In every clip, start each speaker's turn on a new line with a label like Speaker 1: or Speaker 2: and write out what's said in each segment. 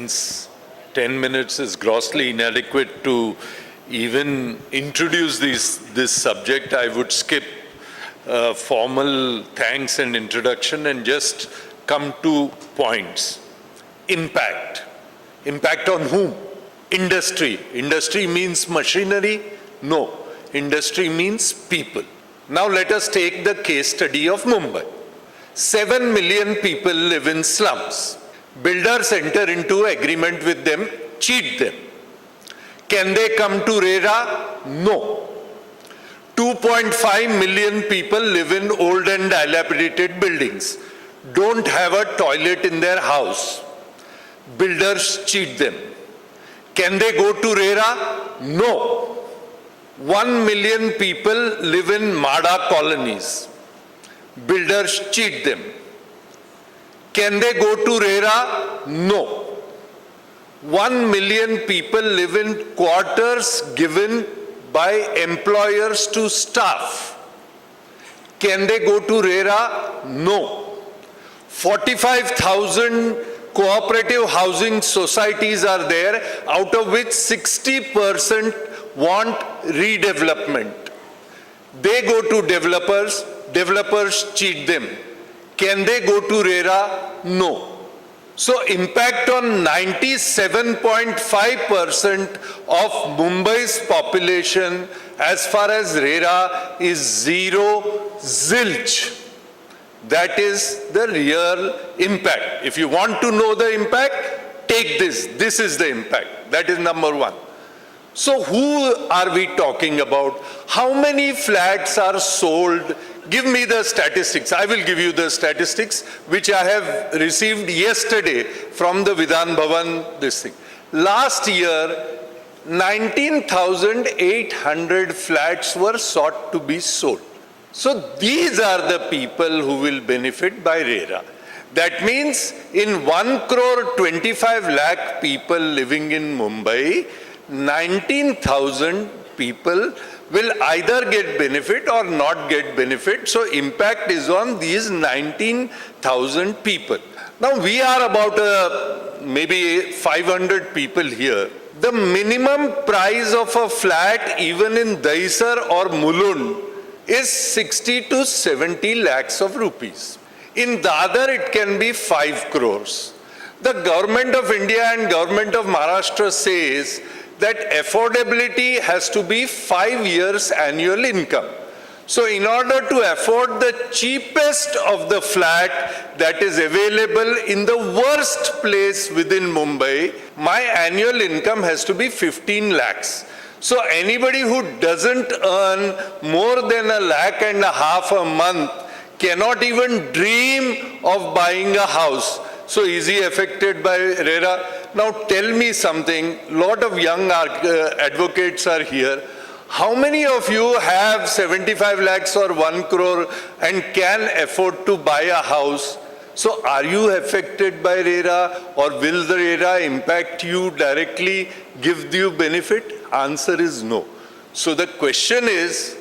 Speaker 1: Since 10 minutes is grossly inadequate to even introduce this subject, I would skip formal thanks and introduction and just come to points. Impact. Impact on whom? Industry. Industry means machinery? No. Industry means people. Now let us take the case study of Mumbai. 7 million people live in slums. Builders enter into agreement with them, cheat them. Can they come to RERA? No. 2.5 million people live in old and dilapidated buildings, don't have a toilet in their house. Builders cheat them. Can they go to RERA? No. 1 million people live in MADA colonies. Builders cheat them. Can they go to RERA? No. 1 million people live in quarters given by employers to staff. Can they go to RERA? No. 45,000 cooperative housing societies are there, out of which 60% want redevelopment. They go to developers, developers cheat them. Can they go to RERA? No. So impact on 97.5% of Mumbai's population as far as RERA is zero, zilch. That is the real impact. If you want to know the impact, take this. This is the impact. That is number one. So who are we talking about? How many flats are sold? Give me the statistics. I will give you the statistics which I have received yesterday from the Vidhan Bhavan, this thing. Last year, 19,800 flats were sought to be sold. So these are the people who will benefit by RERA. That means in 1 crore 25 lakh people living in Mumbai, 19,000 people will either get benefit or not get benefit. So impact is on these 19,000 people. Now we are about maybe 500 people here. The minimum price of a flat even in Dahisar or Mulund is 60 to 70 lakhs of rupees. In Dadar it can be 5 crores. The government of India and government of Maharashtra says that affordability has to be 5 years annual income. So in order to afford the cheapest of the flat that is available in the worst place within Mumbai, my annual income has to be 15 lakhs. So anybody who doesn't earn more than 1.5 lakh a month cannot even dream of buying a house. So is he affected by RERA? Now tell me something, lot of young advocates are here. How many of you have 75 lakhs or 1 crore and can afford to buy a house? So are you affected by RERA, or will the RERA impact you directly, give you benefit? Answer is no. So the question is,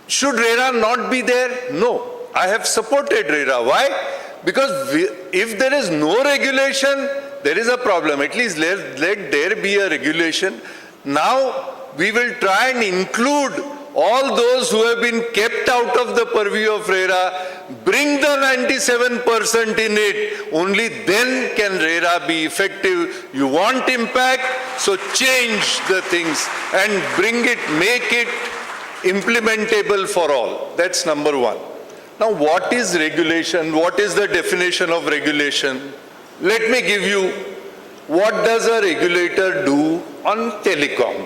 Speaker 1: should RERA not be there? No. I have supported RERA. Why? Because if there is no regulation, there is a problem. At least let there be a regulation. Now we will try and include all those who have been kept out of the purview of RERA, bring the 97% in it, only then can RERA be effective. You want impact, so change the things and bring it, make it implementable for all. That's number one. Now what is regulation? What is the definition of regulation? Let me give you, what does a regulator do on telecom?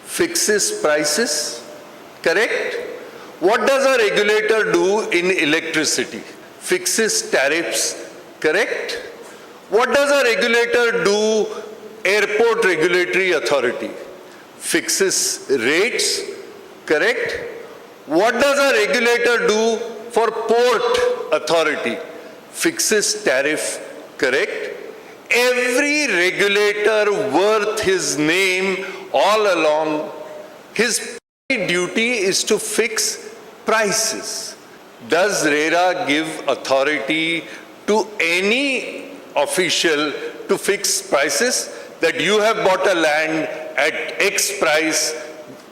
Speaker 1: Fixes prices, correct? What does a regulator do in electricity? Fixes tariffs, correct? What does a regulator do? Airport Regulatory Authority fixes rates, correct? What does a regulator do for Port Authority? Fixes tariff, correct? Every regulator worth his name all along, his duty is to fix prices. Does RERA give authority to any official to fix prices, that you have bought a land at X price,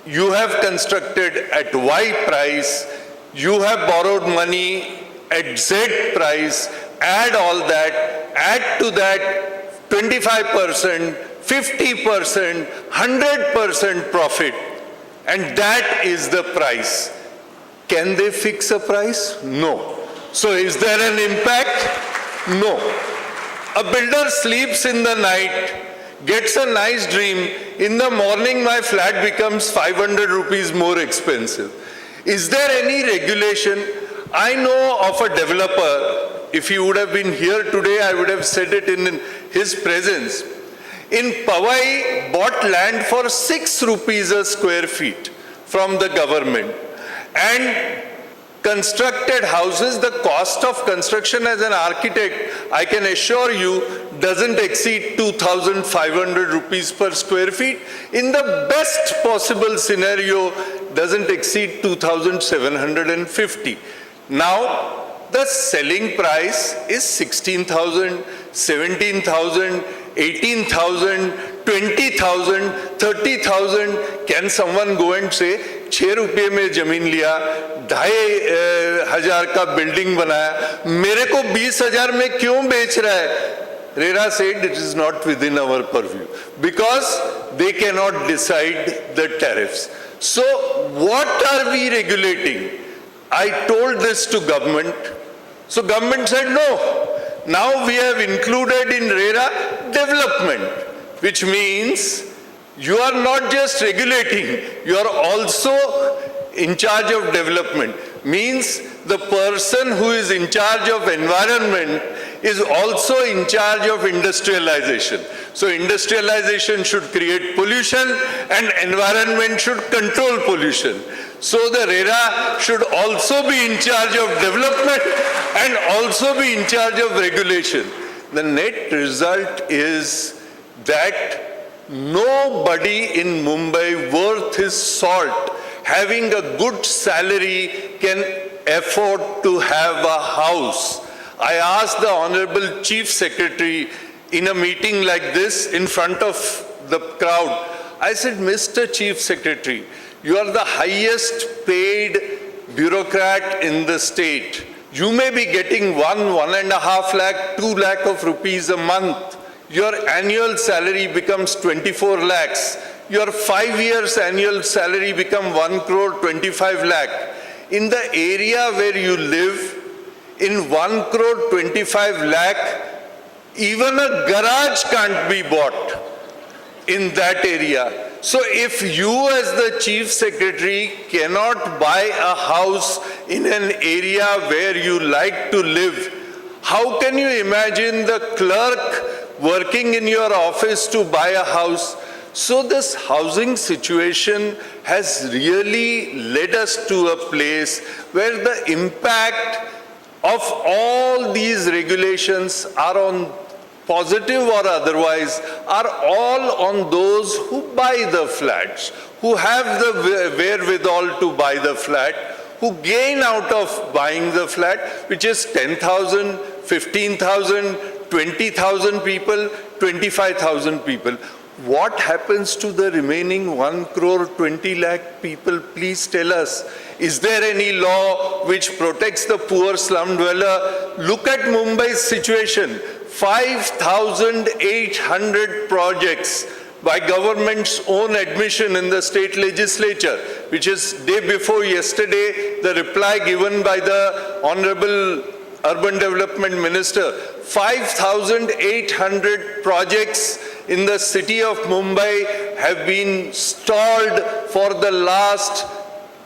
Speaker 1: you have constructed at Y price, you have borrowed money at Z price, add all that, add to that 25%, 50%, 100% profit, and that is the price. Can they fix a price? No. So is there an impact? No. A builder sleeps in the night, gets a nice dream. In the morning, my flat becomes 500 rupees more expensive. Is there any regulation? I know of a developer, if he would have been here today, I would have said it in his presence. In Powai, bought land for 6 rupees a square feet from the government and constructed houses. The cost of construction as an architect, I can assure you, doesn't exceed 2,500 rupees per square feet. In the best possible scenario, doesn't exceed 2,750. Now, the selling price is 16,000, 17,000, 18,000, 20,000, 30,000. Can someone go and say, 6 रुपये में जमीन लिया, 2,500 का building बनाया, मेरे को 20,000 में क्यों बेच रहा है? RERA said it is not within our purview because they cannot decide the tariffs. So what are we regulating? I told this to government. So government said no. Now we have included in RERA development, which means you are not just regulating, you are also in charge of development. Means the person who is in charge of environment is also in charge of industrialization. So industrialization should create pollution and environment should control pollution. So the RERA should also be in charge of development and also be in charge of regulation. The net result is that nobody in Mumbai worth his salt, having a good salary, can afford to have a house. I asked the Honorable Chief Secretary in a meeting like this in front of the crowd, I said, Mr. Chief Secretary, you are the highest paid bureaucrat in the state. You may be getting 1.5 lakh, 2 lakh of rupees a month. Your annual salary becomes 24 lakhs. Your 5 years annual salary become 1 crore 25 lakh. In the area where you live, in 1 crore 25 lakh, even a garage can't be bought in that area. So if you as the Chief Secretary cannot buy a house in an area where you like to live, how can you imagine the clerk working in your office to buy a house? So this housing situation has really led us to a place where the impact of all these regulations are on, positive or otherwise, are all on those who buy the flats, who have the wherewithal to buy the flat, who gain out of buying the flat, which is 10,000, 15,000, 20,000 people, 25,000 people. What happens to the remaining 1 crore 20 lakh people? Please tell us. Is there any law which protects the poor slum dweller? Look at Mumbai's situation. 5,800 projects by government's own admission in the state legislature, which is day before yesterday, the reply given by the Honorable Urban Development Minister. 5,800 projects in the city of Mumbai have been stalled for the last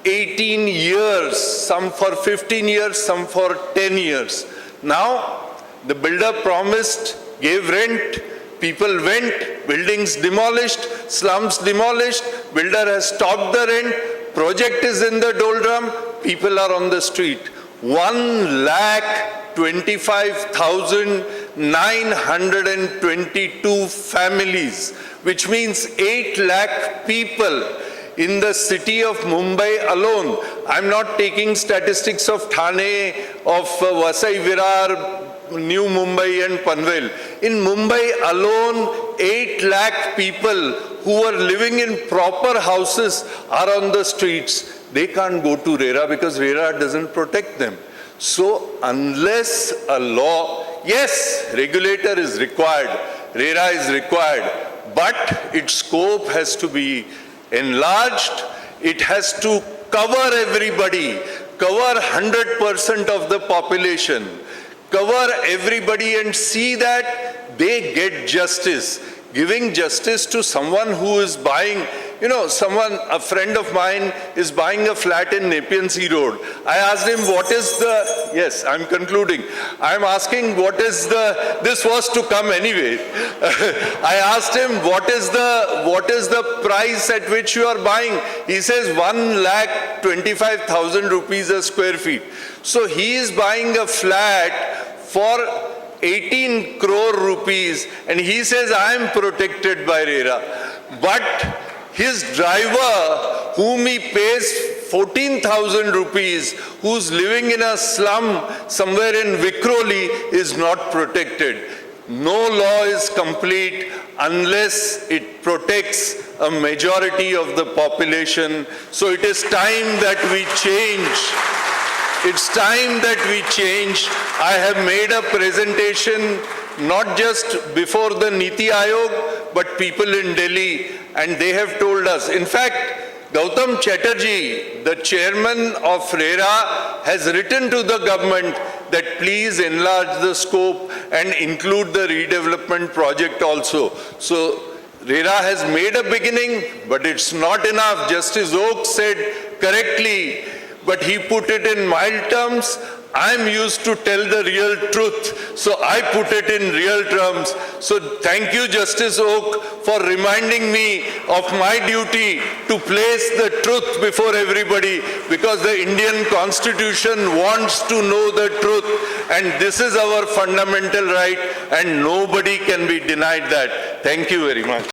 Speaker 1: 18 years, some for 15 years, some for 10 years. Now, the builder promised, gave rent, people went, buildings demolished, slums demolished, builder has stopped the rent, project is in the doldrum, people are on the street. 1,25,922 families, which means 8 lakh people in the city of Mumbai alone. I'm not taking statistics of Thane, of Vasai Virar, New Mumbai and Panvel. In Mumbai alone, 8 lakh people who are living in proper houses are on the streets. They can't go to RERA because RERA doesn't protect them. So unless a law, yes, regulator is required, RERA is required, but its scope has to be enlarged. It has to cover everybody, cover 100% of the population, cover everybody and see that they get justice. Giving justice to someone who is buying, a friend of mine is buying a flat in Nepean Sea Road. I asked him, yes, I'm concluding. I'm asking this was to come anyway. I asked him, what is the price at which you are buying? He says 1,25,000 rupees a square feet. So he is buying a flat for 18 crore rupees and he says, I am protected by RERA. But his driver, whom he pays 14,000 rupees, who's living in a slum somewhere in Vikhroli, is not protected. No law is complete unless it protects a majority of the population. So it is time that we change. It's time that we change. I have made a presentation not just before the Niti Aayog, but people in Delhi, and they have told us. In fact, Gautam Chatterjee, the chairman of RERA, has written to the government that please enlarge the scope and include the redevelopment project also. So RERA has made a beginning, but it's not enough. Justice Oak said correctly, but he put it in mild terms. I'm used to tell the real truth, so I put it in real terms. So thank you, Justice Oak, for reminding me of my duty to place the truth before everybody, because the Indian Constitution wants to know the truth, and this is our fundamental right, and nobody can be denied that. Thank you very much.